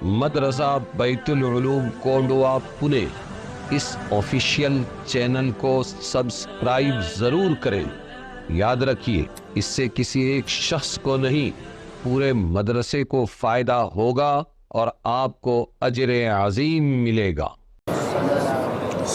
مدرسہ بیت العلوم کونڈوا پونے اس official channel کو سبسکرائب ضرور کریں۔ یاد رکھیے اس سے کسی ایک شخص کو نہیں پورے مدرسے کو فائدہ ہوگا اور آپ کو اجر عظیم ملے گا۔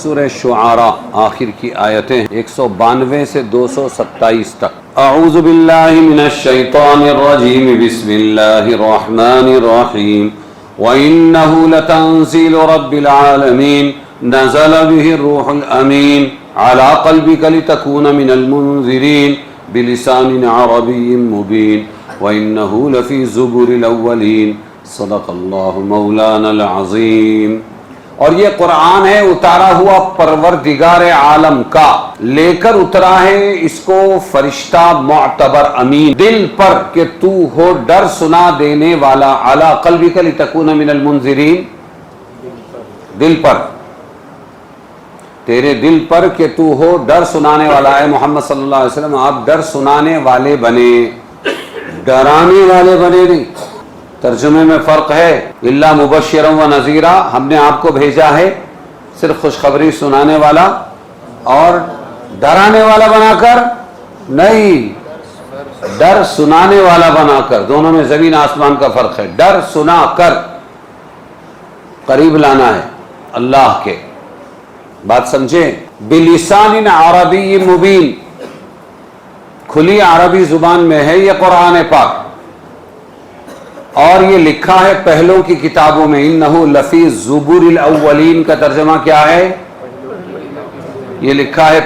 سورہ شعراء آخر کی آیتیں 192 سے 227 تک۔ اعوذ باللہ من الشیطان الرجیم، بسم اللہ الرحمن الرحیم۔ وَإِنَّهُ لَتَنزِيلُ رَبِّ الْعَالَمِينَ نَزَلَ بِهِ الرُّوحُ الْأَمِينُ عَلَى قَلْبِكَ لِتَكُونَ مِنَ الْمُنذِرِينَ بِلِسَانٍ عَرَبِيٍّ مُبِينٍ وَإِنَّهُ لَفِي زُبُرِ الْأَوَّلِينَ صدق اللہ مولانا العظیم۔ اور یہ قرآن ہے اتارا ہوا پروردگار عالم کا، لے کر اترا ہے اس کو فرشتہ معتبر امین دل پر کہ تو ہو ڈر سنا دینے والا، علی قلبک لتکون من المنذرین، دل پر، تیرے دل پر کہ تو ہو ڈر سنانے والا ہے محمد صلی اللہ علیہ وسلم، آپ ڈر سنانے والے بنے، ڈرانے والے بنے نہیں۔ ترجمے میں فرق ہے، الا مبشرا و نذیرا، ہم نے آپ کو بھیجا ہے صرف خوشخبری سنانے والا اور ڈرانے والا بنا کر نہیں، ڈر سنانے والا بنا کر، دونوں میں زمین آسمان کا فرق ہے۔ ڈر سنا کر قریب لانا ہے اللہ کے، بات سمجھیں، بلسان عربی مبین، کھلی عربی زبان میں ہے یہ قرآن پاک، اور یہ لکھا ہے پہلوں کی کتابوں میں۔ انہو لفی زبور الاولین کا ترجمہ کیا ہے؟ یہ لکھا ہے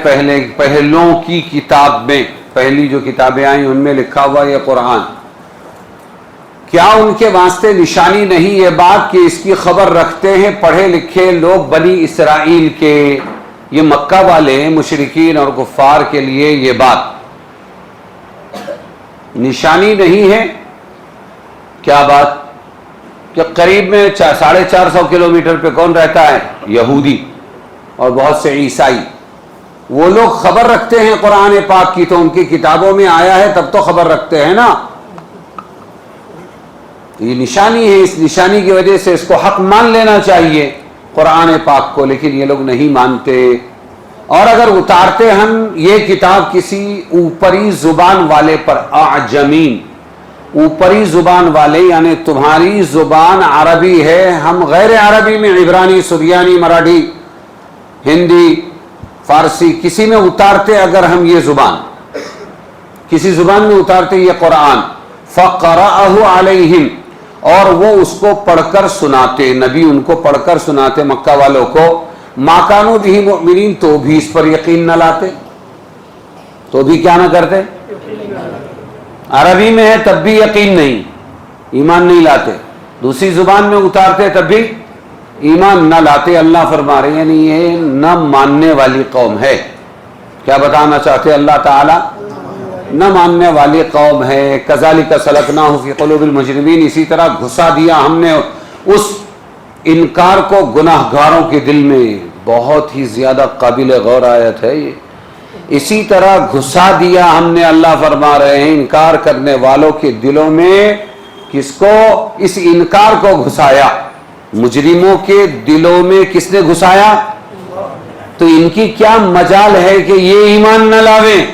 پہلوں کی کتاب میں، پہلی جو کتابیں آئیں ان میں لکھا ہوا یہ قرآن۔ کیا ان کے واسطے نشانی نہیں یہ بات کہ اس کی خبر رکھتے ہیں پڑھے لکھے لوگ بنی اسرائیل کے؟ یہ مکہ والے مشرکین اور کفار کے لیے یہ بات نشانی نہیں ہے؟ کیا بات کہ قریب میں 450 کلومیٹر پہ کون رہتا ہے؟ یہودی اور بہت سے عیسائی، وہ لوگ خبر رکھتے ہیں قرآن پاک کی، تو ان کی کتابوں میں آیا ہے تب تو خبر رکھتے ہیں نا۔ یہ نشانی ہے، اس نشانی کی وجہ سے اس کو حق مان لینا چاہیے قرآن پاک کو، لیکن یہ لوگ نہیں مانتے۔ اور اگر اتارتے ہم یہ کتاب کسی اوپری زبان والے پر، اعجمین، اوپری زبان والے، یعنی تمہاری زبان عربی ہے، ہم غیر عربی میں عبرانی، سریانی، مراٹھی، ہندی، فارسی، کسی میں اتارتے اگر ہم یہ زبان، کسی زبان میں اتارتے یہ قرآن، فَقَرَأَهُ عَلَيْهِمْ، اور وہ اس کو پڑھ کر سناتے، نبی ان کو پڑھ کر سناتے مکہ والوں کو، مَا كَانُوا بِهِ مُؤْمِنِينَ، تو بھی اس پر یقین نہ لاتے، تو بھی کیا نہ کرتے؟ عربی میں ہے تب بھی یقین نہیں، ایمان نہیں لاتے، دوسری زبان میں اتارتے تب بھی ایمان نہ لاتے۔ اللہ فرما رہے ہیں یعنی یہ نہ ماننے والی قوم ہے۔ کیا بتانا چاہتے اللہ تعالی؟ نہ ماننے والی قوم ہے۔ کذالک سلکناہ فی قلوب المجرمین، اسی طرح گھسا دیا ہم نے اس انکار کو گناہ گاروں کے دل میں۔ بہت ہی زیادہ قابل غور آیت ہے یہ۔ اسی طرح گھسا دیا ہم نے، اللہ فرما رہے ہیں، انکار کرنے والوں کے دلوں میں، کس کو؟ اس انکار کو گھسایا، مجرموں کے دلوں میں کس نے گھسایا؟ تو ان کی کیا مجال ہے کہ یہ ایمان نہ لاویں؟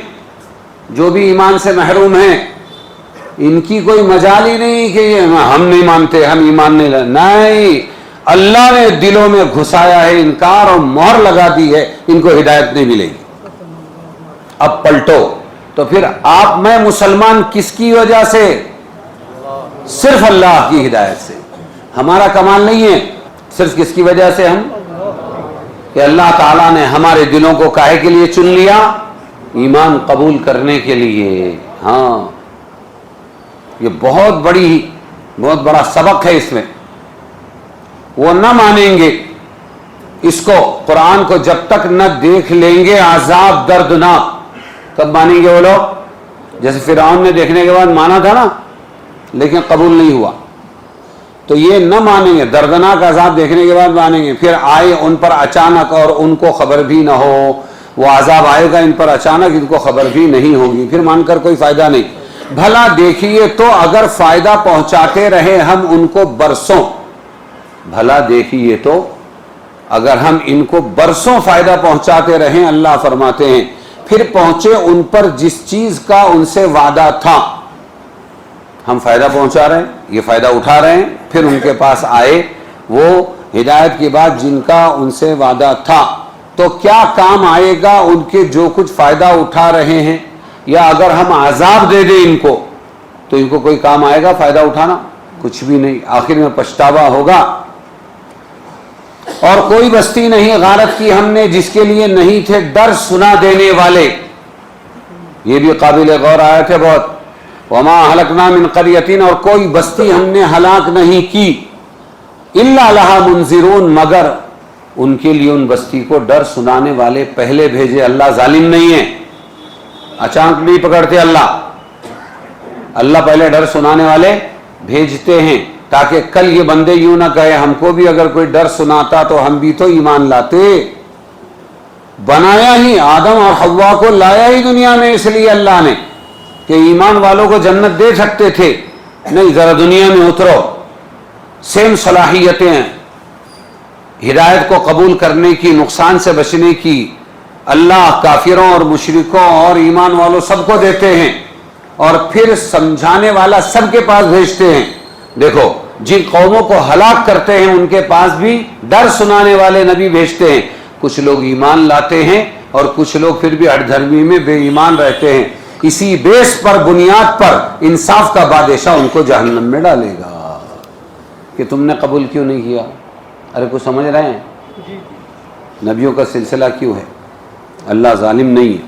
جو بھی ایمان سے محروم ہیں ان کی کوئی مجال ہی نہیں کہ یہ ہم نہیں مانتے، ہم ایمان نہیں لاتے، نہیں، اللہ نے دلوں میں گھسایا ہے انکار اور مہر لگا دی ہے، ان کو ہدایت نہیں ملے گی۔ اب پلٹو، تو پھر آپ میں مسلمان کس کی وجہ سے؟ صرف اللہ کی ہدایت سے۔ ہمارا کمال نہیں ہے، صرف کس کی وجہ سے؟ ہم کہ اللہ تعالیٰ نے ہمارے دلوں کو کاہے کے لیے چن لیا؟ ایمان قبول کرنے کے لیے۔ ہاں، یہ بہت بڑا سبق ہے اس میں۔ وہ نہ مانیں گے اس کو، قرآن کو جب تک نہ دیکھ لیں گے عذاب دردناک، کب مانیں گے وہ لوگ؟ جیسے فرعون نے دیکھنے کے بعد مانا تھا نا، لیکن قبول نہیں ہوا، تو یہ نہ مانیں گے، دردناک عذاب دیکھنے کے بعد مانیں گے۔ پھر آئے ان پر اچانک اور ان کو خبر بھی نہ ہو، وہ عذاب آئے گا ان پر اچانک، ان کو خبر بھی نہیں ہوگی، پھر مان کر کوئی فائدہ نہیں۔ بھلا دیکھیے تو اگر فائدہ پہنچاتے رہے ہم ان کو برسوں، بھلا دیکھیے تو اگر ہم ان کو برسوں فائدہ پہنچاتے رہیں، اللہ فرماتے ہیں پھر پہنچے ان پر جس چیز کا ان سے وعدہ تھا، ہم فائدہ پہنچا رہے ہیں، یہ فائدہ اٹھا رہے ہیں، پھر ان کے پاس آئے وہ ہدایت کے بعد جن کا ان سے وعدہ تھا، تو کیا کام آئے گا ان کے جو کچھ فائدہ اٹھا رہے ہیں؟ یا اگر ہم عذاب دے دیں ان کو تو ان کو کوئی کام آئے گا فائدہ اٹھانا؟ کچھ بھی نہیں، آخر میں پچھتاوا ہوگا۔ اور کوئی بستی نہیں غارت کی ہم نے جس کے لیے نہیں تھے ڈر سنا دینے والے، یہ بھی قابل غور آیت ہے بہت۔ وما اہلکنا من قریۃ، اور کوئی بستی ہم نے ہلاک نہیں کی، الا لہا منذرون، مگر ان کے لیے ان بستی کو ڈر سنانے والے پہلے بھیجے۔ اللہ ظالم نہیں ہے، اچانک نہیں پکڑتے اللہ پہلے ڈر سنانے والے بھیجتے ہیں تاکہ کل یہ بندے یوں نہ کہے ہم کو بھی اگر کوئی ڈر سناتا تو ہم بھی تو ایمان لاتے۔ بنایا ہی آدم اور حوا کو، لایا ہی دنیا میں اس لیے اللہ نے کہ ایمان والوں کو جنت دے سکتے تھے، نہیں ذرا دنیا میں اترو، سیم صلاحیتیں ہیں، ہدایت کو قبول کرنے کی، نقصان سے بچنے کی، اللہ کافروں اور مشرکوں اور ایمان والوں سب کو دیتے ہیں، اور پھر سمجھانے والا سب کے پاس بھیجتے ہیں۔ دیکھو جن قوموں کو ہلاک کرتے ہیں ان کے پاس بھی ڈر سنانے والے نبی بھیجتے ہیں، کچھ لوگ ایمان لاتے ہیں اور کچھ لوگ پھر بھی ہٹ دھرمی میں بے ایمان رہتے ہیں۔ اسی بیس پر، بنیاد پر انصاف کا بادشاہ ان کو جہنم میں ڈالے گا کہ تم نے قبول کیوں نہیں کیا۔ ارے کچھ سمجھ رہے ہیں؟ نبیوں کا سلسلہ کیوں ہے؟ اللہ ظالم نہیں ہے۔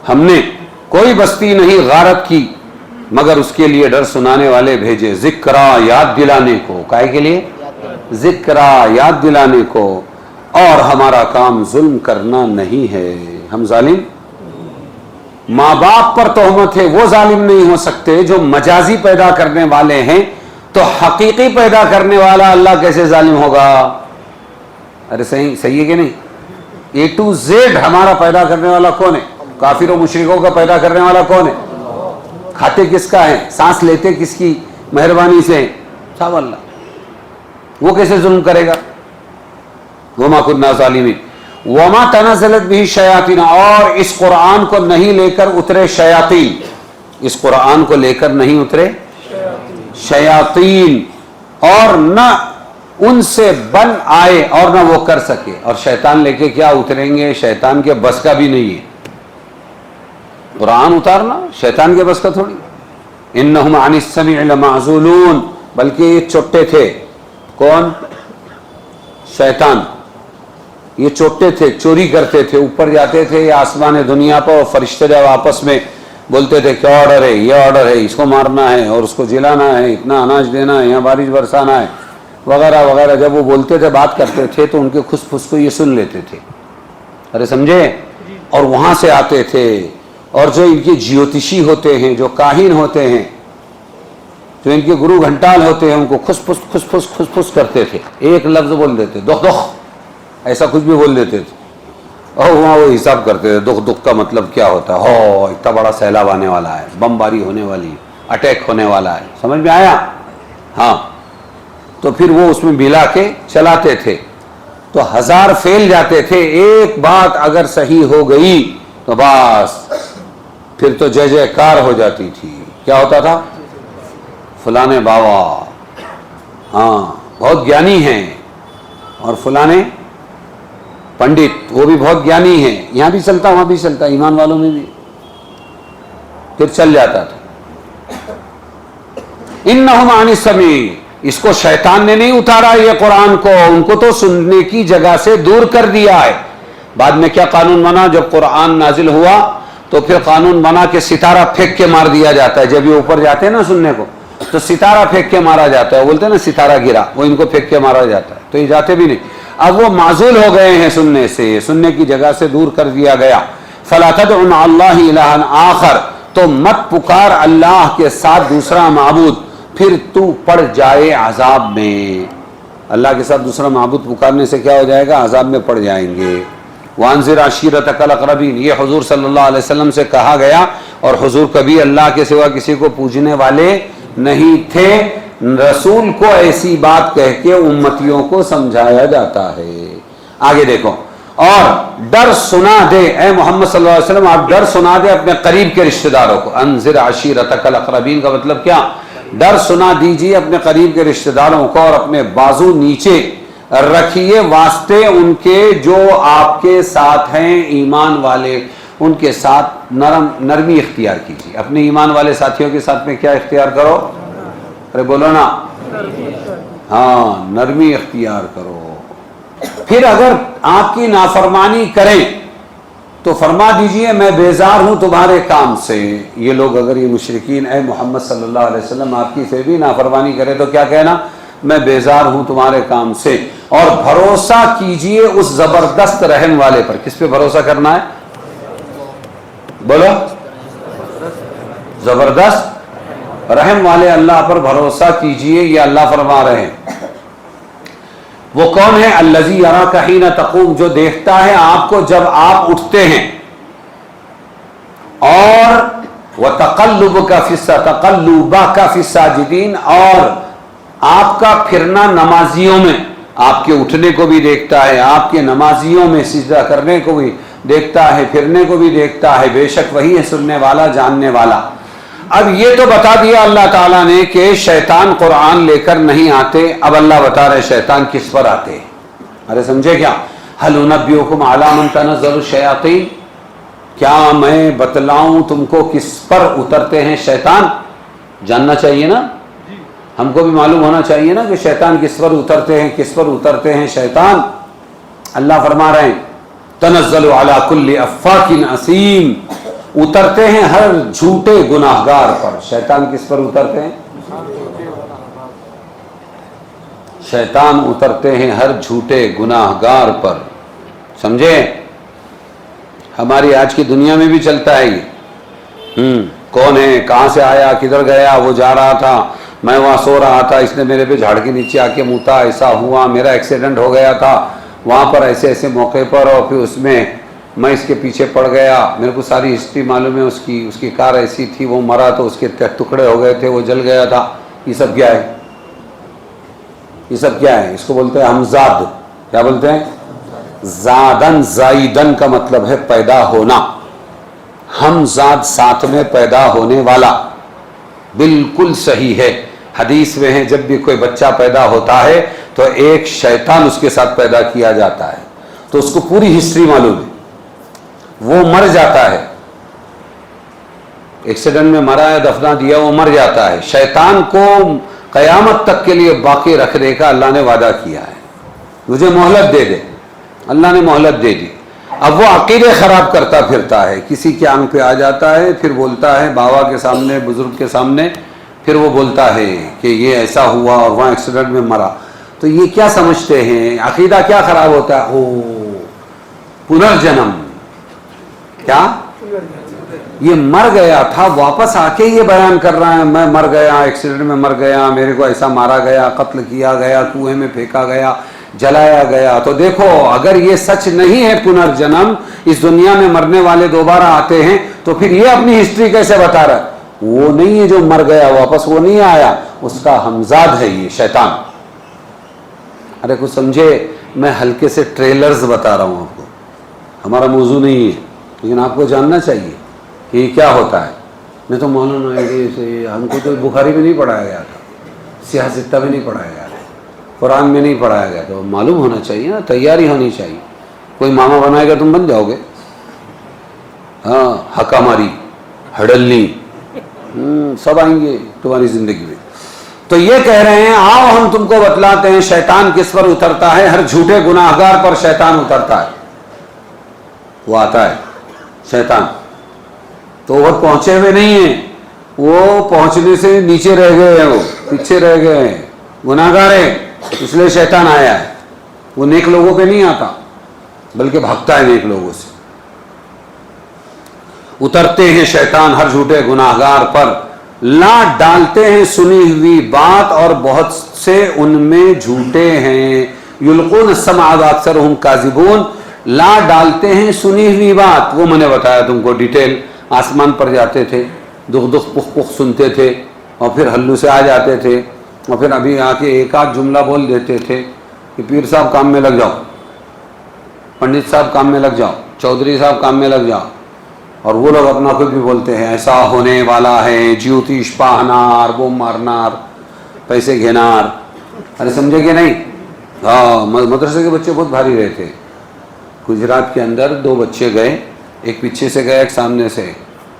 ہم نے کوئی بستی نہیں غارت کی مگر اس کے لیے ڈر سنانے والے بھیجے، ذکرا یاد دلانے کو، کائے کے لیے؟ ذکرا یاد دلانے کو، اور ہمارا کام ظلم کرنا نہیں ہے، ہم ظالم؟ ماں باپ پر تہمت ہے، وہ ظالم نہیں ہو سکتے جو مجازی پیدا کرنے والے ہیں، تو حقیقی پیدا کرنے والا اللہ کیسے ظالم ہوگا؟ ارے صحیح ہے کہ نہیں؟ اے ٹو زیڈ ہمارا پیدا کرنے والا کون ہے؟ کافر و مشرکوں کا پیدا کرنے والا کون ہے؟ کھاتے کس کا ہے؟ سانس لیتے کس کی مہربانی سے؟ سب اللہ۔ وہ کیسے ظلم کرے گا؟ وما كنا ظالمین۔ وما تنزلت به الشیاطین، اور اس قرآن کو نہیں لے کر اترے شیاطین، اس قرآن کو لے کر نہیں اترے شیاطین، اور نہ ان سے بن آئے اور نہ وہ کر سکے۔ اور شیطان لے کے کیا اتریں گے؟ شیطان کے بس کا بھی نہیں ہے قرآن اتارنا، شیطان کے بس کا تھوڑی۔ انہم عن السمع لمعزولون، بلکہ یہ چوٹے تھے۔ کون؟ شیطان۔ یہ چوٹے تھے، چوری کرتے تھے، اوپر جاتے تھے یا آسمان دنیا پر، اور فرشتے جب آپس میں بولتے تھے کیا آرڈر ہے، یہ آرڈر ہے، اس کو مارنا ہے اور اس کو جلانا ہے، اتنا اناج دینا ہے، یہاں بارش برسانا ہے، وغیرہ وغیرہ، جب وہ بولتے تھے، بات کرتے تھے تو ان کے کھس پھس کو یہ سن لیتے تھے۔ ارے سمجھے؟ اور وہاں سے آتے تھے، اور جو ان کے جیوتشی ہوتے ہیں، جو کاہن ہوتے ہیں، جو ان کے گرو گھنٹال ہوتے ہیں، ان کو کھس پھس کرتے تھے، ایک لفظ بول دیتے، دخ دخ، ایسا کچھ بھی بول دیتے تھے، اور وہاں وہ حساب کرتے تھے دکھ دکھ کا مطلب کیا ہوتا ہے، ہو اتنا بڑا سیلاب آنے والا ہے، بم باری ہونے والی، اٹیک ہونے والا ہے، سمجھ میں آیا؟ ہاں، تو پھر وہ اس میں ملا کے چلاتے تھے، تو 1000 فیل جاتے تھے، ایک بات اگر صحیح ہو گئی تو بس پھر تو جے جے کار ہو جاتی تھی۔ کیا ہوتا تھا؟ فلانے بابا ہاں بہت گیانی ہیں، اور فلانے پنڈت وہ بھی بہت گیانی ہیں، یہاں بھی چلتا وہاں بھی چلتا، ایمان والوں میں بھی پھر چل جاتا تھا۔ انہم عن السمع، اس کو شیطان نے نہیں اتارا یہ قرآن کو، ان کو تو سننے کی جگہ سے دور کر دیا ہے۔ بعد میں کیا قانون بنا؟ جب قرآن نازل ہوا تو پھر قانون بنا کہ ستارہ پھینک کے مار دیا جاتا ہے، جب یہ اوپر جاتے ہیں نا سننے کو تو ستارہ پھینک کے مارا جاتا ہے، بولتے ہیں نا ستارہ گرا، وہ ان کو پھینک کے مارا جاتا ہے، تو یہ جاتے بھی نہیں۔ اب وہ معزول ہو گئے ہیں سننے سے، سننے کی جگہ سے دور کر دیا گیا۔ فلا تدع مع اللہ الہا آخر، تو مت پکار اللہ کے ساتھ دوسرا معبود، پھر تو پڑ جائے عذاب میں۔ اللہ کے ساتھ دوسرا معبود پکارنے سے کیا ہو جائے گا؟ عذاب میں پڑ جائیں گے۔ وانذر عشیرتک الاقربین، یہ حضور صلی اللہ علیہ وسلم سے کہا گیا، اور حضور کبھی اللہ کے سوا کسی کو پوجنے والے نہیں تھے، رسول کو ایسی بات کہہ کے امتیوں کو سمجھایا جاتا ہے۔ آگے دیکھو، اور ڈر سنا دے اے محمد صلی اللہ علیہ وسلم، آپ ڈر سنا دے اپنے قریب کے رشتہ داروں کو۔ انذر عشیرتک الاقربین کا مطلب کیا؟ ڈر سنا دیجیے اپنے قریب کے رشتہ داروں کو، اور اپنے بازو نیچے رکھیے واسطے ان کے جو آپ کے ساتھ ہیں ایمان والے، ان کے ساتھ نرمی اختیار کیجیے۔ اپنے ایمان والے ساتھیوں کے ساتھ میں کیا اختیار کرو؟ ارے بولو نا، ہاں نرمی اختیار کرو۔ پھر اگر آپ کی نافرمانی کریں تو فرما دیجئے میں بیزار ہوں تمہارے کام سے۔ یہ لوگ اگر یہ مشرکین اے محمد صلی اللہ علیہ وسلم آپ کی پھر بھی نافرمانی کرے تو کیا کہنا؟ میں بیزار ہوں تمہارے کام سے۔ اور بھروسہ کیجئے اس زبردست رحم والے پر۔ کس پہ بھروسہ کرنا ہے؟ بولو، زبردست رحم والے اللہ پر بھروسہ کیجئے، یہ اللہ فرما رہے ہیں۔ وہ کون ہے؟ الذی یراک حین تقوم، جو دیکھتا ہے آپ کو جب آپ اٹھتے ہیں، اور وتقلبک فی الساجدین، اور آپ کا پھرنا نمازیوں میں، آپ کے اٹھنے کو بھی دیکھتا ہے، آپ کے نمازیوں میں سجدہ کرنے کو بھی دیکھتا ہے، پھرنے کو بھی دیکھتا ہے، بے شک وہی ہے سننے والا جاننے والا۔ اب یہ تو بتا دیا اللہ تعالیٰ نے کہ شیطان قرآن لے کر نہیں آتے، اب اللہ بتا رہے شیطان کس پر آتے ہیں۔ ارے سمجھے کیا؟ هل انبئکم علی من تنزل الشیاطین، کیا میں بتلاؤں تم کو کس پر اترتے ہیں شیطان؟ جاننا چاہیے نا، ہم کو بھی معلوم ہونا چاہیے نا کہ شیطان کس پر اترتے ہیں، کس پر اترتے ہیں شیطان۔ اللہ فرما رہے ہیں تنزل علی کل افاک اثیم، اترتے ہیں ہر جھوٹے گناہگار پر۔ شیطان کس پر اترتے ہیں؟ شیطان اترتے ہیں ہر جھوٹے گناہگار پر، سمجھے؟ ہماری آج کی دنیا میں بھی چلتا ہے یہ۔ کون ہے، کہاں سے آیا، کدھر گیا، وہ جا رہا تھا، میں وہاں سو رہا تھا، اس نے میرے پہ جھاڑ کے نیچے آ کے موتا، ایسا ہوا، میرا ایکسیڈنٹ ہو گیا تھا وہاں پر ایسے ایسے موقع پر، اور پھر اس میں میں اس کے پیچھے پڑ گیا، میرے کو ساری ہسٹری معلوم ہے اس کی کار ایسی تھی، وہ مرا تو اس کے ٹکڑے ہو گئے تھے، وہ جل گیا تھا۔ یہ سب کیا ہے؟ یہ سب کیا ہے؟ اس کو بولتے ہیں ہمزاد۔ کیا بولتے ہیں؟ زادن، زائدن کا مطلب ہے پیدا ہونا، ہمزاد ساتھ میں پیدا ہونے والا۔ بالکل صحیح ہے، حدیث میں ہے جب بھی کوئی بچہ پیدا ہوتا ہے تو ایک شیطان اس کے ساتھ پیدا کیا جاتا ہے، تو اس کو پوری ہسٹری معلوم ہے، وہ مر جاتا ہے، ایکسیڈنٹ میں مرا ہے، دفنا دیا، وہ مر جاتا ہے۔ شیطان کو قیامت تک کے لیے باقی رکھنے کا اللہ نے وعدہ کیا ہے، مجھے مہلت دے دے، اللہ نے مہلت دے دی۔ اب وہ عقیدے خراب کرتا پھرتا ہے، کسی کے آنکھ پہ آ جاتا ہے، پھر بولتا ہے بابا کے سامنے، بزرگ کے سامنے، پھر وہ بولتا ہے کہ یہ ایسا ہوا اور وہاں ایکسیڈنٹ میں مرا۔ تو یہ کیا سمجھتے ہیں؟ عقیدہ کیا خراب ہوتا ہے؟ پنرجنم، کیا یہ مر گیا تھا، واپس آ کے یہ بیان کر رہا ہے میں مر گیا، ایکسیڈنٹ میں مر گیا، میرے کو ایسا مارا گیا، قتل کیا گیا، کنویں میں پھینکا گیا، جلایا گیا۔ تو دیکھو اگر یہ سچ نہیں ہے پنرجنم، اس دنیا میں مرنے والے دوبارہ آتے ہیں، تو پھر یہ اپنی ہسٹری کیسے بتا رہا ہے؟ وہ نہیں ہے جو مر گیا واپس، وہ نہیں آیا، اس کا ہمزاد ہے یہ شیطان۔ ارے کچھ سمجھے؟ میں ہلکے سے ٹریلرز بتا رہا ہوں آپ کو، ہمارا موضوع نہیں ہے، لیکن آپ کو جاننا چاہیے کہ یہ کیا ہوتا ہے۔ میں تو مولانا سے ہم کو تو بخاری میں نہیں پڑھایا گیا تھا، سیاستہ میں نہیں پڑھایا گیا تھا، قرآن میں نہیں پڑھایا گیا، تو معلوم ہونا چاہیے نا، تیاری ہونی چاہیے۔ کوئی ماما بنائے گا تم بن جاؤ گے، ہاں، ہکا ماری، ہڈلنی، سب آئیں گے تمہاری زندگی میں۔ تو یہ کہہ رہے ہیں آؤ ہم تم کو بتلاتے ہیں شیطان کس پر اترتا ہے، ہر جھوٹے گناہگار پر شیطان اترتا ہے، وہ آتا ہے شیطان۔ تو وہ پہنچے ہوئے نہیں ہیں، وہ پہنچنے سے نیچے رہ گئے ہیں، وہ پیچھے رہ گئے ہیں، گناہگار ہیں، اس لیے شیطان آیا ہے۔ وہ نیک لوگوں پہ نہیں آتا بلکہ بھاگتا ہے نیک لوگوں سے۔ اترتے ہیں شیطان ہر جھوٹے گناہگار پر، لا ڈالتے ہیں سنی ہوئی بات اور بہت سے ان میں جھوٹے ہیں، یلقون السمع واکثرهم کاذبون، لا ڈالتے ہیں سنی ہوئی بات۔ وہ میں نے بتایا تم کو ڈیٹیل، آسمان پر جاتے تھے، دخ دخ پخ پخ سنتے تھے، اور پھر ہلو سے آ جاتے تھے، اور پھر ابھی آ کے ایک آدھ جملہ بول دیتے تھے کہ پیر صاحب کام میں لگ جاؤ، پنڈت صاحب کام میں لگ جاؤ، چودھری صاحب کام میں لگ جاؤ. اور وہ لوگ اپنا خود بھی بولتے ہیں ایسا ہونے والا ہے، جیوتیش پاہنار، بوم مارنار، پیسے گھینار. ارے سمجھے کہ نہیں؟ ہاں، مدرسے کے بچے بہت بھاری رہتے. گجرات کے اندر 2 بچے گئے، ایک پیچھے سے گئے ایک سامنے سے.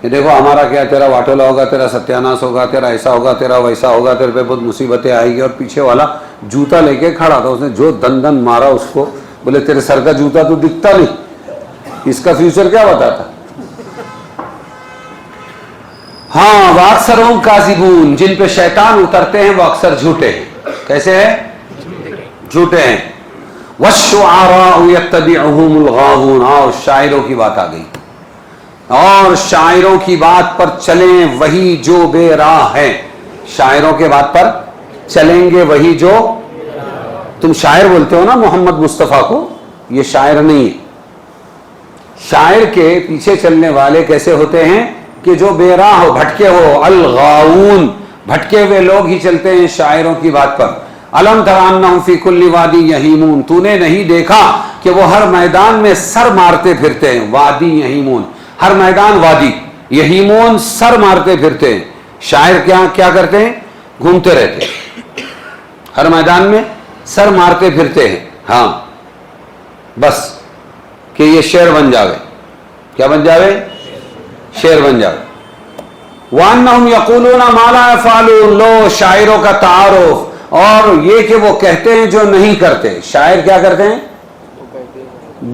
یہ دیکھو ہمارا کیا، تیرا واٹولا ہوگا، تیرا ستیاناش ہوگا، تیرا ایسا ہوگا، تیرا ویسا ہوگا، تیرے پہ بہت مصیبتیں آئے گی. اور پیچھے والا جوتا لے کے کھڑا تھا، اس نے جو دن دن مارا اس کو. بولے تیرے سر کا جوتا تو دکھتا نہیں، اس کا فیوچر کیا بتاتا. ہاں، واکثرهم کاذبون، جن پہ شیطان اترتے ہیں وہ اکثر جھوٹے ہیں. کیسے ہیں؟ جھوٹے ہیں. والشعراء يتبعهم الغاوون، اور شاعروں کی بات آ گئی. اور شاعروں کی بات پر چلیں وہی جو بے راہ ہیں. شاعروں کے بات پر چلیں گے وہی جو، تم شاعر بولتے ہو نا محمد مصطفیٰ کو، یہ شاعر نہیں ہے. شاعر کے پیچھے چلنے والے کیسے ہوتے ہیں کہ جو بے راہ ہو، بھٹکے ہو. الغاؤون، بھٹکے ہوئے لوگ ہی چلتے ہیں شاعروں کی بات پر. الم تر انہم فی کل وادی یہیمون، تو نے نہیں دیکھا کہ وہ ہر میدان میں سر مارتے پھرتے ہیں. وادی یہیمون، ہر میدان وادی، یہیمون سر مارتے پھرتے ہیں. شاعر کیا کرتے ہیں؟ گھومتے رہتے ہیں ہر میدان میں، سر مارتے پھرتے ہیں. ہاں بس کہ یہ شعر بن جاوے. کیا بن جاوے؟ شعر بن جاوے. وَأَنَّهُمْ يَقُولُونَ مَا لَا يَفْعَلُونَ، لو شاعروں کا تعارف، اور یہ کہ وہ کہتے ہیں جو نہیں کرتے. شاعر کیا کرتے ہیں؟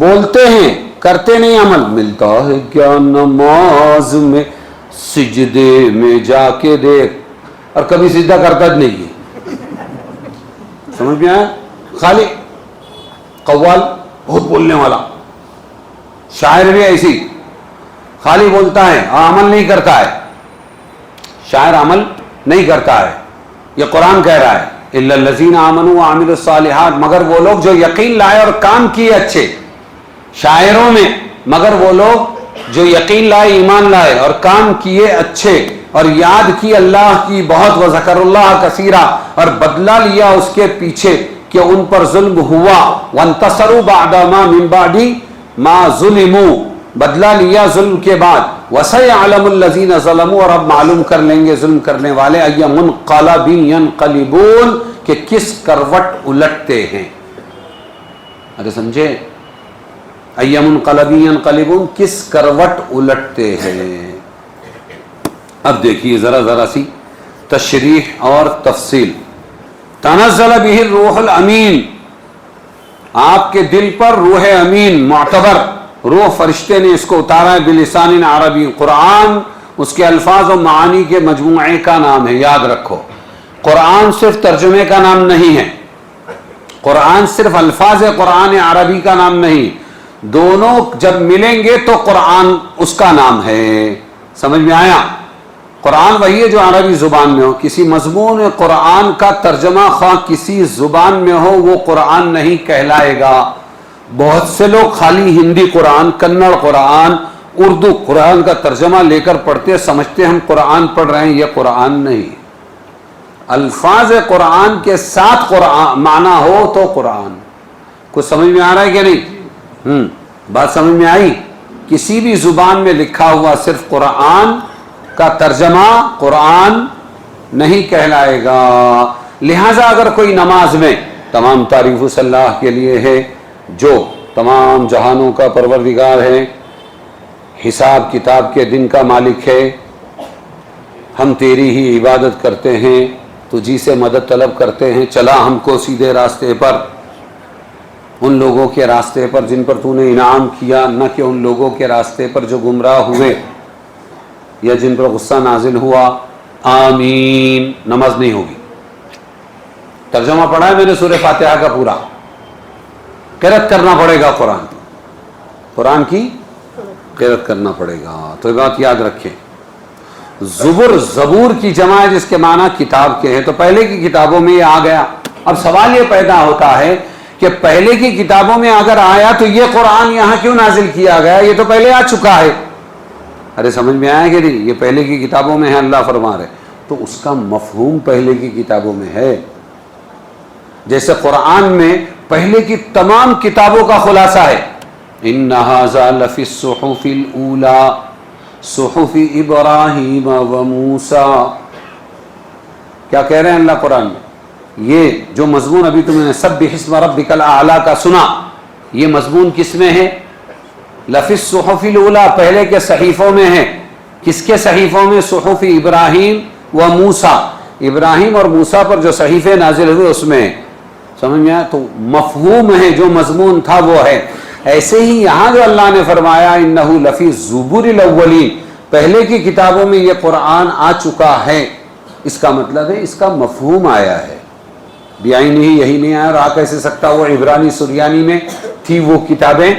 بولتے ہیں، کرتے نہیں عمل. ملتا ہے کیا نماز میں سجدے میں جا کے دیکھ، اور کبھی سجدہ کرتا نہیں ہے. سمجھ میں آیا؟ خالی قوال، بہت بولنے والا. شاعر بھی ایسی، خالی بولتا ہے عمل نہیں کرتا ہے. شاعر عمل نہیں کرتا ہے. یہ قرآن کہہ رہا ہے الا الذین آمنوا وعملوا الصالحات، مگر وہ لوگ جو یقین لائے اور کام کیے اچھے. شاعروں میں مگر وہ لوگ جو یقین لائے، ایمان لائے اور کام کیے اچھے، اور یاد کی اللہ کی بہت، وذکر اللہ کثیرا، اور بدلہ لیا اس کے پیچھے کہ ان پر ظلم ہوا. وانتصروا بعد ما من بعد ما ظلموا، بدلہ لیا ظلم کے بعد. وَسَيَعْلَمُ الَّذِينَ ظَلَمُوا، اور اب معلوم کر لیں گے ظلم کرنے والے، أَيَّ مُنْقَلَبٍ يَنْقَلِبُونَ، کہ کس کروٹ الٹتے ہیں. ارے سمجھے؟ أَيَّ مُنْقَلَبٍ يَنْقَلِبُونَ، کس کروٹ الٹتے ہیں. اب دیکھیے ذرا سی تشریح اور تفصیل. تنزل به الروح الامین، آپ کے دل پر روح امین معتبر روح فرشتے نے اس کو اتارا ہے. بلسان عربی، قرآن اس کے الفاظ و معانی کے مجموعے کا نام ہے. یاد رکھو، قرآن صرف ترجمے کا نام نہیں ہے، قرآن صرف الفاظ قرآن عربی کا نام نہیں. دونوں جب ملیں گے تو قرآن اس کا نام ہے. سمجھ میں آیا؟ قرآن وہی ہے جو عربی زبان میں ہو. کسی مضمون قرآن کا ترجمہ خواہ کسی زبان میں ہو، وہ قرآن نہیں کہلائے گا. بہت سے لوگ خالی ہندی قرآن، کنڑ قرآن، اردو قرآن کا ترجمہ لے کر پڑھتے، سمجھتے ہم قرآن پڑھ رہے ہیں. یہ قرآن نہیں. الفاظ قرآن کے ساتھ قرآن معنی ہو تو قرآن. کچھ سمجھ میں آ رہا ہے کہ نہیں؟ بات سمجھ میں آئی؟ کسی بھی زبان میں لکھا ہوا صرف قرآن کا ترجمہ قرآن نہیں کہلائے گا. لہذا اگر کوئی نماز میں، تمام تعریف اس اللہ کے لیے ہے جو تمام جہانوں کا پروردگار ہے، حساب کتاب کے دن کا مالک ہے، ہم تیری ہی عبادت کرتے ہیں، تجھی سے مدد طلب کرتے ہیں، چلا ہم کو سیدھے راستے پر، ان لوگوں کے راستے پر جن پر تو نے انعام کیا، نہ کہ ان لوگوں کے راستے پر جو گمراہ ہوئے یا جن پر غصہ نازل ہوا. آمین. نماز نہیں ہوگی. ترجمہ پڑھا ہے میں نے سورہ فاتحہ کا پورا. قرأت کرنا پڑے گا قرآن کی قرأت کرنا پڑے گا. تو یہ بات یاد رکھیں. زبور کی جمع ہے جس کے معنی کتاب کے ہیں. تو پہلے کی کتابوں میں یہ آ گیا. اب سوال یہ پیدا ہوتا ہے کہ پہلے کی کتابوں میں اگر آیا تو یہ قرآن یہاں کیوں نازل کیا گیا؟ یہ تو پہلے آ چکا ہے. ارے سمجھ میں آیا کہ نہیں؟ یہ پہلے کی کتابوں میں ہے، اللہ فرما رہے. تو اس کا مفہوم پہلے کی کتابوں میں ہے. جیسے قرآن میں پہلے کی تمام کتابوں کا خلاصہ ہے. ان ھذا لفی الصحف الاولی صحف ابراہیم و موسیٰ. کیا کہہ رہے ہیں اللہ قرآن میں؟ یہ جو مضمون ابھی تم نے سبح اسم ربک الاعلی کا سنا، یہ مضمون کس میں ہے؟ لفی الصحف الاولی، پہلے کے صحیفوں میں ہے. کس کے صحیفوں میں؟ صحف ابراہیم و موسیٰ، ابراہیم اور موسیٰ پر جو صحیفے نازل ہوئے اس میں. سمجھ میں آیا؟ تو مفہوم ہے، جو مضمون تھا وہ ہے. ایسے ہی یہاں جو اللہ نے فرمایا انہ لفی الزبر الاولین، پہلے کی کتابوں میں یہ قرآن آ چکا ہے، اس کا مطلب ہے اس کا مفہوم آیا ہے. بیائی نہیں، یہی نہیں آیا. اور آ کیسے سکتا؟ وہ عبرانی سریانی میں تھی وہ کتابیں،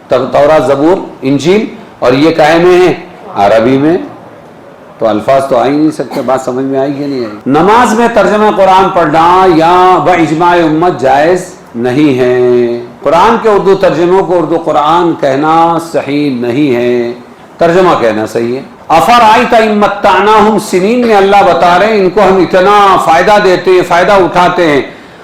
تورات زبور انجیل، اور یہ کہے میں ہیں عربی میں. تو الفاظ تو آ ہی نہیں سکتے. بات سمجھ میں آئی کہ نہیں آئی؟ نماز میں ترجمہ قرآن پڑھنا یا باجماع امت جائز نہیں ہے. قرآن کے اردو ترجموں کو اردو قرآن کہنا صحیح نہیں ہے، ترجمہ کہنا صحیح ہے. افرأیت ان متعناہم سنین میں اللہ بتا رہے ہیں ان کو ہم اتنا فائدہ دیتے ہیں، فائدہ اٹھاتے ہیں،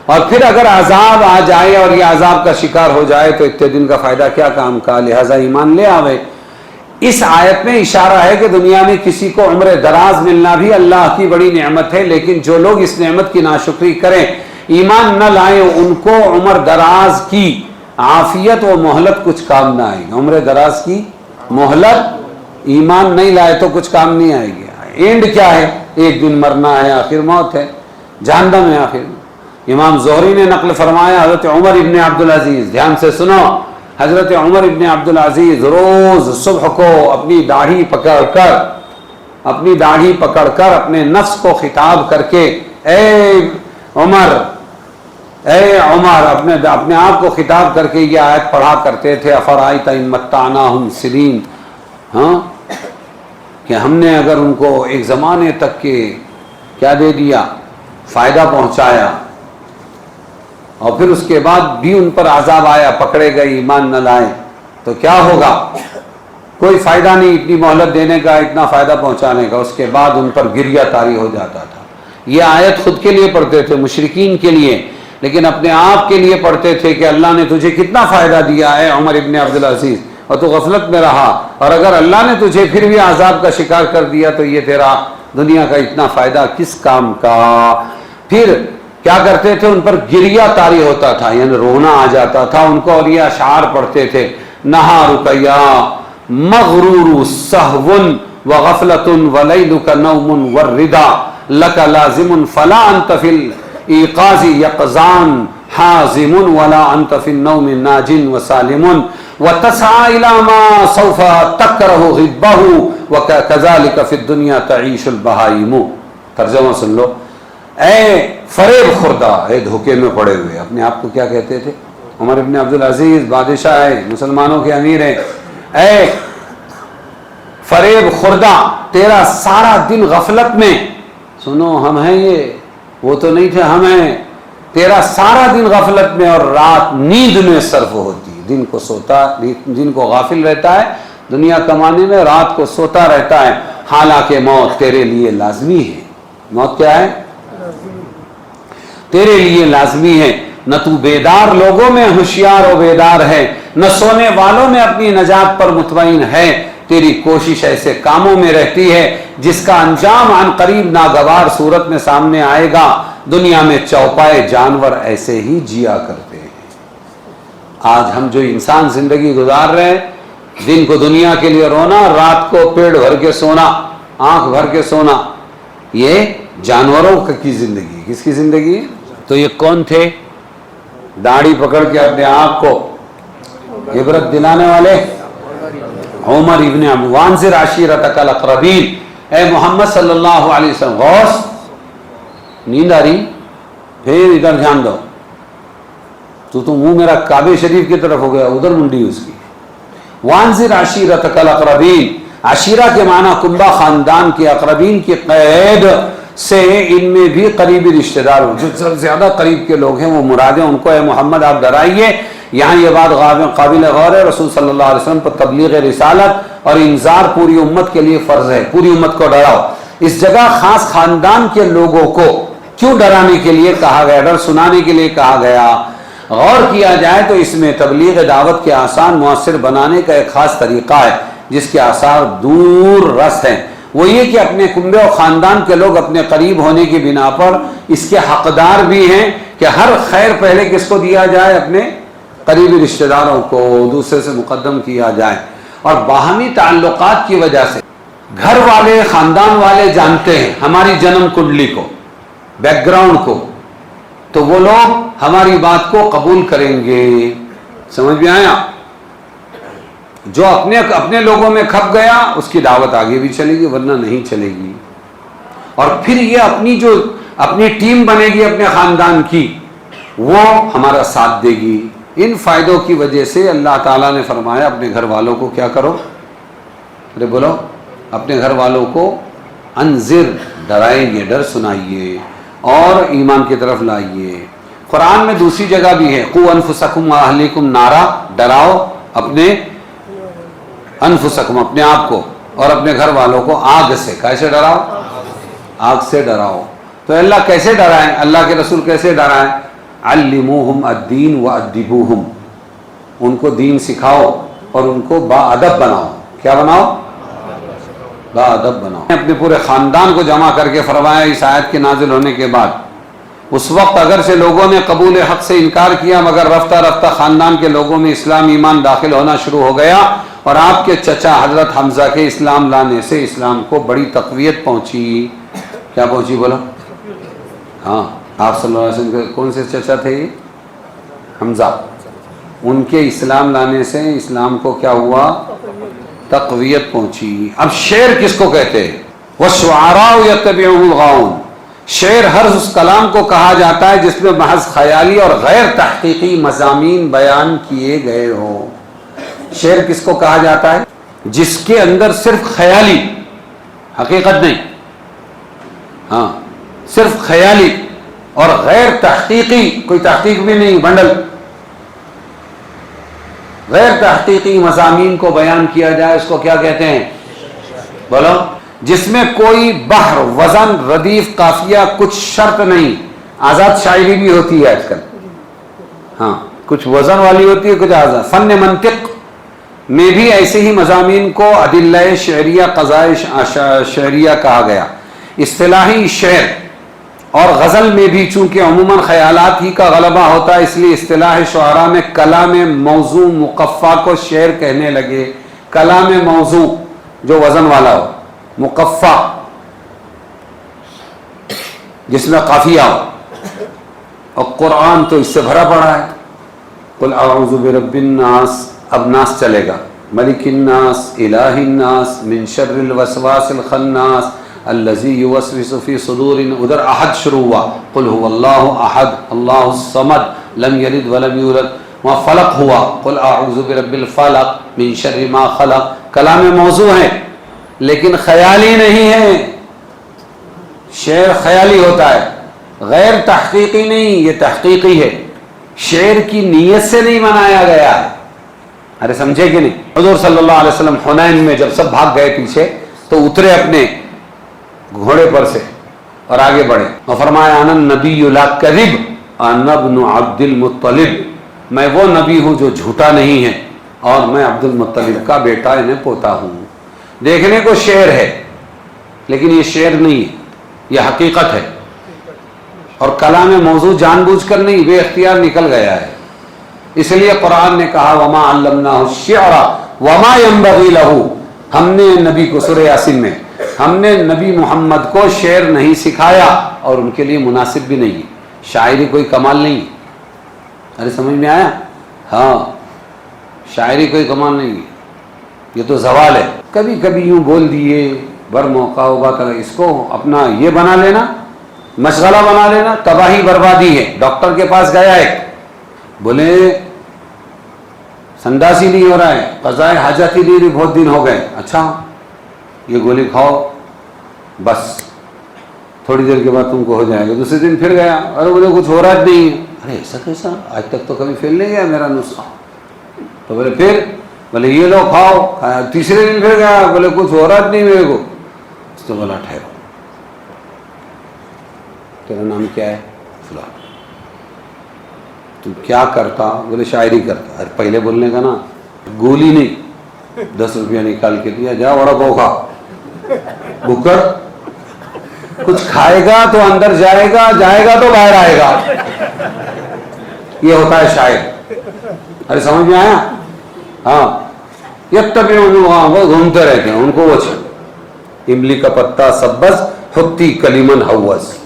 اور پھر اگر عذاب آ جائے اور یہ عذاب کا شکار ہو جائے تو اتنے دن کا فائدہ کیا کام کا، لہذا ایمان لے آوے. اس آیت میں اشارہ ہے کہ دنیا میں کسی کو عمر دراز ملنا بھی اللہ کی بڑی نعمت ہے، لیکن جو لوگ اس نعمت کی ناشکری کریں، ایمان نہ لائیں، ان کو عمر دراز کی عافیت و مہلت کچھ کام نہ آئے گی. عمر دراز کی مہلت، ایمان نہیں لائے تو کچھ کام نہیں آئے گی. اینڈ کیا ہے؟ ایک دن مرنا ہے، آخر موت ہے، جہنم ہے آخر. امام زہری نے نقل فرمایا حضرت عمر ابن عبدالعزیز، دھیان سے سنو، حضرت عمر ابن عبدالعزیز روز صبح کو اپنی داڑھی پکڑ کر اپنے نفس کو خطاب کر کے اے عمر اپنے آپ کو خطاب کر کے یہ آیت پڑھا کرتے تھے. افرأیت ان متعناہم سنین، ہاں، کہ ہم نے اگر ان کو ایک زمانے تک کے کیا دے دیا، فائدہ پہنچایا، اور پھر اس کے بعد بھی ان پر عذاب آیا، پکڑے گئے، ایمان نہ لائے، تو کیا ہوگا؟ کوئی فائدہ نہیں اتنی مہلت دینے کا، اتنا فائدہ پہنچانے کا. اس کے بعد ان پر گریہ طاری ہو جاتا تھا. یہ آیت خود کے لیے پڑھتے تھے، مشرکین کے لیے، لیکن اپنے آپ کے لیے پڑھتے تھے کہ اللہ نے تجھے کتنا فائدہ دیا ہے عمر ابن عبدالعزیز، اور تو غفلت میں رہا، اور اگر اللہ نے تجھے پھر بھی عذاب کا شکار کر دیا تو یہ تیرا دنیا کا اتنا فائدہ کس کام کا. پھر کیا کرتے تھے؟ ان پر گریہ طاری ہوتا تھا، یعنی رونا آ جاتا تھا ان کو، اور یہ اشعار پڑھتے تھے: نہا رکیا مغرور سہون وغفلۃ ولیلک نوم والردا لک لازم فلا انت فی الایقاظ یقظان حازم ولا انت فی النوم ناج وسالم وتسعى الى ما سوف تکرہ غبہ وکذلک فی الدنیا تعیش البہائم. ترجمہ سن لو. اے فریب خوردہ، اے دھوکے میں پڑے ہوئے. اپنے آپ کو کیا کہتے تھے؟ عمر ابن عبدالعزیز بادشاہ ہے، مسلمانوں کے امیر ہیں. اے فریب خوردہ، تیرا سارا دن غفلت میں، سنو ہم ہیں یہ، وہ تو نہیں تھے، ہم ہیں. تیرا سارا دن غفلت میں اور رات نیند میں صرف ہوتی. دن کو سوتا، دن کو غافل رہتا ہے دنیا کمانے میں، رات کو سوتا رہتا ہے. حالانکہ موت تیرے لیے لازمی ہے. موت کیا ہے؟ تیرے لیے لازمی ہے. نہ تو بیدار لوگوں میں ہوشیار و بیدار ہے، نہ سونے والوں میں اپنی نجات پر مطمئن ہے. تیری کوشش ایسے کاموں میں رہتی ہے جس کا انجام عن قریب ناگوار صورت میں سامنے آئے گا. دنیا میں چوپائے جانور ایسے ہی جیا کرتے ہیں. آج ہم جو انسان زندگی گزار رہے ہیں، دن کو دنیا کے لیے رونا، رات کو پیڑ بھر کے سونا، آنکھ بھر کے سونا، یہ جانوروں کی زندگی. کس کی زندگی ہے؟ تو یہ کون تھے؟ داڑھی پکڑ کے اپنے آپ کو عبرت دلانے والے عمر ابن وانذر عشیرتک الاقربین. اے محمد صلی اللہ علیہ وسلم، غوث نیند آ رہی؟ پھر ادھر دھیان دو. تو منہ میرا کعبے شریف کی طرف ہو گیا، ادھر منڈی اس کی. وانذر عشیرتک الاقربین، عشیرہ کے معنی کنبہ، خاندان کے، اقربین کی قید سے ان میں بھی قریبی رشتہ دار، جو زیادہ قریب کے لوگ ہیں وہ مراد ہیں، ان کو اے محمد آپ ڈرائیے. یہاں یہ بات قابل غور ہے. رسول صلی اللہ علیہ وسلم پر تبلیغ رسالت اور انذار پوری امت کے لیے فرض ہے. پوری امت کو ڈراؤ. اس جگہ خاص خاندان کے لوگوں کو کیوں ڈرانے کے لیے کہا گیا، ڈر سنانے کے لیے کہا گیا؟ غور کیا جائے تو اس میں تبلیغ دعوت کے آسان مؤثر بنانے کا ایک خاص طریقہ ہے جس کے آثار دور رس ہیں، وہ یہ کہ اپنے کنبے اور خاندان کے لوگ اپنے قریب ہونے کی بنا پر اس کے حقدار بھی ہیں کہ ہر خیر پہلے کس کو دیا جائے؟ اپنے قریبی رشتہ داروں کو دوسرے سے مقدم کیا جائے۔ اور باہمی تعلقات کی وجہ سے گھر والے، خاندان والے جانتے ہیں ہماری جنم کنڈلی کو، بیک گراؤنڈ کو، تو وہ لوگ ہماری بات کو قبول کریں گے۔ سمجھ میں آیا؟ جو اپنے لوگوں میں کھپ گیا اس کی دعوت آگے بھی چلے گی، ورنہ نہیں چلے گی۔ اور پھر یہ اپنی ٹیم بنے گی اپنے خاندان کی، وہ ہمارا ساتھ دے گی۔ ان فائدوں کی وجہ سے اللہ تعالیٰ نے فرمایا اپنے گھر والوں کو کیا کرو؟ ارے بولو، اپنے گھر والوں کو انذر، ڈرائیں گے، ڈر سنائیے اور ایمان کی طرف لائیے۔ قرآن میں دوسری جگہ بھی ہے، قو انفسکم واہلیکم نارا، ڈراؤ اپنے انفسکم، اپنے آپ کو اور اپنے گھر والوں کو آگ سے۔ کیسے ڈراؤ؟ آگ سے ڈراؤ۔ تو اللہ کیسے ڈرائیں؟ اللہ کے رسول کیسے ڈرائیں؟ علموہم الدین وادبوہم، ان کو دین سکھاؤ اور ان کو با ادب بناؤ۔ کیا بناؤ؟ با ادب بناؤ۔ اپنے پورے خاندان کو جمع کر کے فرمایا اس آیت کے نازل ہونے کے بعد، اس وقت اگر سے لوگوں نے قبول حق سے انکار کیا، مگر رفتہ رفتہ خاندان کے لوگوں میں اسلام ایمان داخل ہونا شروع ہو گیا، اور آپ کے چچا حضرت حمزہ کے اسلام لانے سے اسلام کو بڑی تقویت پہنچی۔ کیا پہنچی بولو؟ ہاں، آپ صلی اللہ علیہ وسلم کے کون سے چچا تھے؟ حمزہ۔ ان کے اسلام لانے سے اسلام کو کیا ہوا؟ تقویت پہنچی۔ اب شعر کس کو کہتے ہیں؟ وَالشُّعَرَاءُ يَتَّبِعُهُمُ الْغَاوُونَ، شعر ہر اس کلام کو کہا جاتا ہے جس میں محض خیالی اور غیر تحقیقی مضامین بیان کیے گئے ہوں۔ شعر کس کو کہا جاتا ہے؟ جس کے اندر صرف خیالی، حقیقت نہیں، ہاں صرف خیالی اور غیر تحقیقی، کوئی تحقیق بھی نہیں، بنڈل، غیر تحقیقی مضامین کو بیان کیا جائے، اس کو کیا کہتے ہیں؟ بولو۔ جس میں کوئی بحر، وزن، ردیف، قافیہ، کچھ شرط نہیں۔ آزاد شاعری بھی ہوتی ہے آج کل، ہاں کچھ وزن والی ہوتی ہے، کچھ آزاد۔ فن منطق میں بھی ایسے ہی مضامین کو ادلہ شعریہ، قضائے شعریہ کہا گیا۔ اصطلاحی شعر اور غزل میں بھی چونکہ عموماً خیالات ہی کا غلبہ ہوتا ہے، اس لیے اصطلاح شعراء میں کلام موضوع مقفع کو شعر کہنے لگے۔ کلام موضوع جو وزن والا ہو، مقفع جس میں قافیہ ہو، اور قرآن تو اس سے بھرا پڑا ہے۔ قل اعوذ برب الناس، اب ناس چلے گا، ملک الناس، الہ الناس، من شر الوسواس الخناس الذی یوسوس فی صدور، ادھر احد شروع ہوا، قل هو اللہ احد اللہ الصمد لم یلد ولم یولد، وہاں فلق ہوا، قل اعوذ برب الفلق من شر ما خلق۔ کلام موضوع ہے لیکن خیالی نہیں ہے، شعر خیالی ہوتا ہے، غیر تحقیقی نہیں، یہ تحقیقی ہے، شعر کی نیت سے نہیں بنایا گیا ہے۔ ارے سمجھے کہ نہیں؟ حضور صلی اللہ علیہ وسلم حنین میں جب سب بھاگ گئے پیچھے، تو اترے اپنے گھوڑے پر سے اور آگے بڑھے اور فرمایا انا النبی لا کذب انا ابن عبد المطلب، میں وہ نبی ہوں جو جھوٹا نہیں ہے اور میں عبد المطلب کا بیٹا یعنی پوتا ہوں۔ دیکھنے کو شعر ہے لیکن یہ شعر نہیں ہے، یہ حقیقت ہے، اور کلام موضوع جان بوجھ کر نہیں، بے اختیار نکل گیا ہے۔ اس لیے قرآن نے کہا وما علمناہ الشعر وما ينبغی لہ، ہم نے نبی کو، سورہ یاسین میں، ہم نے نبی محمد کو شعر نہیں سکھایا اور ان کے لیے مناسب بھی نہیں ہے۔ شاعری کوئی کمال نہیں ہے۔ ارے سمجھ میں آیا؟ ہاں، شاعری کوئی کمال نہیں ہے، یہ تو زوال ہے۔ کبھی کبھی یوں بول دیے، بر موقع ہوگا تو اس کو اپنا یہ بنا لینا، مشغلہ بنا لینا، تباہی بربادی ہے۔ ڈاکٹر کے پاس گیا ایک، بولے سنداسی نہیں ہو رہا ہے، قضائے حاجت ہی نہیں، بہت دن ہو گئے۔ اچھا یہ گولی کھاؤ، بس تھوڑی دیر کے بعد تم کو ہو جائے گا۔ دوسرے دن پھر گیا، ارے بولے کچھ ہو رہا نہیں ہے۔ ارے ایسا کیسا، آج تک تو کبھی فیل نہیں گیا میرا نسخہ۔ تو بولے پھر، بولے یہ لو کھاؤ۔ تیسرے دن پھر گیا، بولے کچھ ہو رہا نہیں میرے کو۔ تو بولا ٹھہرو، تیرا نام کیا ہے؟ فلاں. تو کیا کرتا؟ بولے شاعری کرتا. ارے پہلے بولنے کا نا، گولی نہیں، 10 روپیہ نکال کے دیا، جا وڑا پاؤ کھا. بکر کچھ کھائے گا تو اندر جائے گا، جائے گا تو باہر آئے گا. یہ ہوتا ہے شاعر. ارے سمجھ میں آیا؟ ہاں. یتبعون، وہ گھومتے رہتے ہیں، ان کو وہ املی کا پتا سبز حتی کلیمن حوض.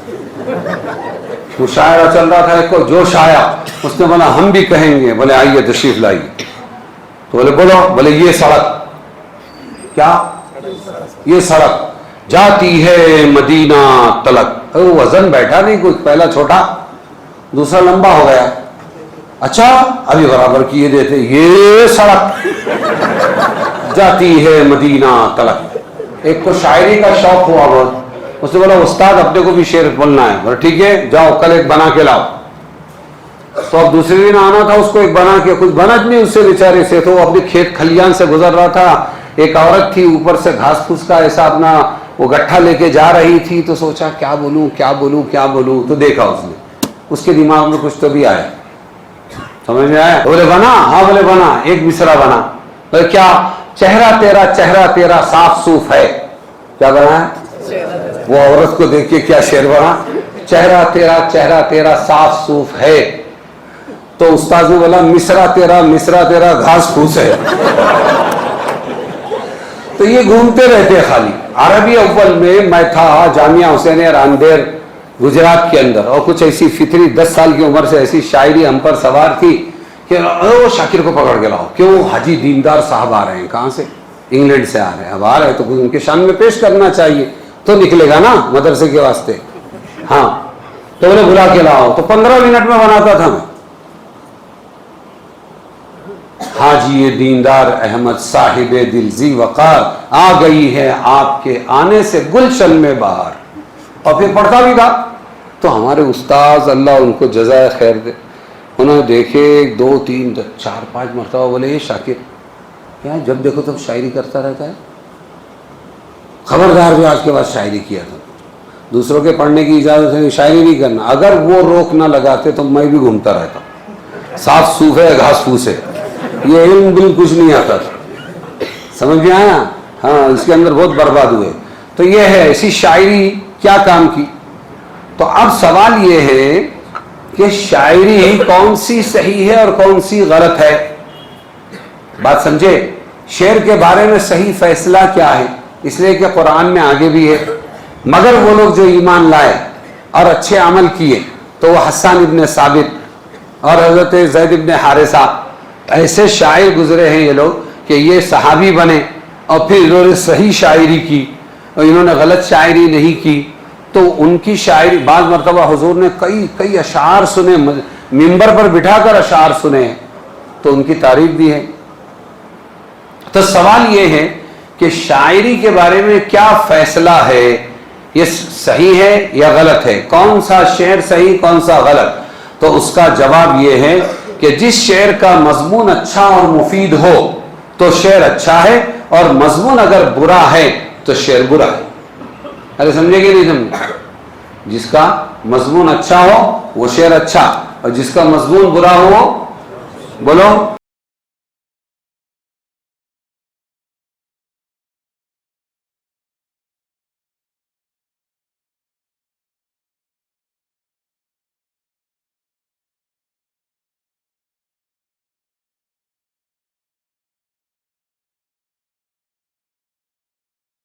مشاعرہ چل رہا تھا، ایک کو جوش آیا، اس نے بولا ہم بھی کہیں گے. بولے آئیے تشریف لائیے. تو بولے بولو. بولے یہ سڑک کیا؟ یہ سڑک جاتی ہے مدینہ تلک. وزن بیٹھا نہیں، کوئی پہلا چھوٹا دوسرا لمبا ہو گیا. اچھا ابھی برابر کیے دیتے. یہ سڑک جاتی ہے مدینہ تلک. ایک کو شاعری کا شوق ہوا بہت، اس نے بولا استاد اپنے کو بھی شعر بولنا ہے. بولا ٹھیک ہے جاؤ کل ایک بنا کے لاؤ. تو اب دوسرے دن آنا تھا اس کو ایک بنا کے، کچھ بنا نہیں اس سے بیچارے سے. تو وہ اپنے کھیت کھلیان سے گزر رہا تھا، ایک عورت تھی اوپر سے گھاس پھوس کا ایسا اپنا وہ گٹھا لے کے جا رہی تھی. تو سوچا کیا بولوں کیا بولوں کیا بولوں. تو دیکھا اس نے، اس کے دماغ میں کچھ تو بھی آیا. سمجھ میں آیا؟ بولے بنا. ہاں بولے بنا. ایک مصرع بنا. بولے کیا؟ چہرہ تیرا صاف صوف ہے. کیا بنا ہے؟ وہ عورت کو دیکھ کے کیا شعر بنا؟ چہرہ تیرا صاف صوف ہے. تو استاد نے بولا مصرع تیرا گھاس پھوس ہے. تو یہ گھومتے رہتے خالی. عربی اول میں تھا جامعہ حسین راندیر گجرات کے اندر، اور کچھ ایسی فطری 10 سال کی عمر سے ایسی شاعری ہم پر سوار تھی کہ شاکر کو پکڑ کے لاؤ. کیوں؟ حاجی دیندار صاحب آ رہے ہیں. کہاں سے؟ انگلینڈ سے آ رہے ہیں. اب آ رہے تو ان کے شان میں پیش کرنا چاہیے تو نکلے گا نا مدرسے کے واسطے. ہاں تو انہیں بلا کے لاؤ. تو 15 منٹ میں بناتا تھا میں. حاجی دیندار احمد صاحب دل زی وقار، آ گئی ہے آپ کے آنے سے گلشن میں بہار. اور پھر پڑھتا بھی تھا. تو ہمارے استاذ اللہ ان کو جزائے خیر دے، انہوں نے دیکھے 2 3 4 5 مرتبہ. بولے یہ شاکر کیا جب دیکھو تب شاعری کرتا رہتا ہے؟ خبردار جو آج کے بعد شاعری کیا تھا. دوسروں کے پڑھنے کی اجازت ہے، شاعری نہیں کرنا. اگر وہ روک نہ لگاتے تو میں بھی گھومتا رہتا. صاف صوف ہے گھاس پھوس ہے، یہ علم بالکل کچھ نہیں آتا. سمجھ میں آیا؟ ہاں اس کے اندر بہت برباد ہوئے. تو یہ ہے ایسی شاعری کیا کام کی. تو اب سوال یہ ہے کہ شاعری کون سی صحیح ہے اور کون سی غلط ہے. بات سمجھے؟ شعر کے بارے میں صحیح فیصلہ کیا ہے؟ اس لیے کہ قرآن میں آگے بھی ہے، مگر وہ لوگ جو ایمان لائے اور اچھے عمل کیے. تو وہ حسان ابن ثابت اور حضرت زید ابن حارثہ ایسے شاعر گزرے ہیں یہ لوگ کہ یہ صحابی بنے اور پھر انہوں نے صحیح شاعری کی اور انہوں نے غلط شاعری نہیں کی. تو ان کی شاعری بعض مرتبہ حضور نے کئی اشعار سنے، منبر پر بٹھا کر اشعار سنے ہیں، تو ان کی تعریف بھی ہے. تو سوال یہ ہے کہ شاعری کے بارے میں کیا فیصلہ ہے، یہ صحیح ہے یا غلط ہے، کون سا شعر صحیح کون سا غلط. تو اس کا جواب یہ ہے کہ جس شعر کا مضمون اچھا اور مفید ہو تو شعر اچھا ہے، اور مضمون اگر برا ہے تو شعر برا ہے. ارے سمجھے کہ نہیں سمجھے؟ جس کا مضمون اچھا ہو وہ شعر اچھا، اور جس کا مضمون برا ہو بولو